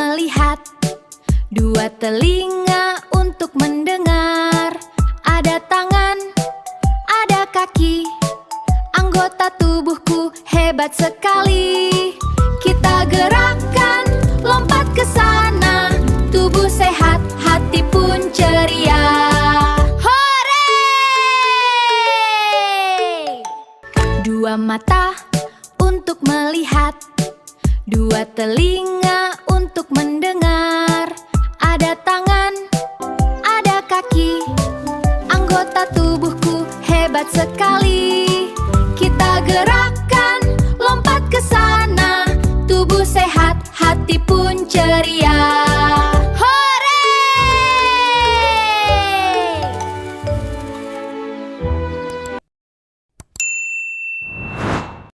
melihat, dua telinga untuk mendengar. Ada tangan, ada kaki, anggota tubuhku hebat sekali. Kita gerakkan, lompat ke sana, tubuh sehat, hati pun ceria. Hore! Dua mata untuk melihat, dua telinga untuk mendengar. Ada tangan, ada kaki, anggota tubuhku hebat sekali. Kita gerakkan, lompat ke sana, tubuh sehat, hati pun ceria.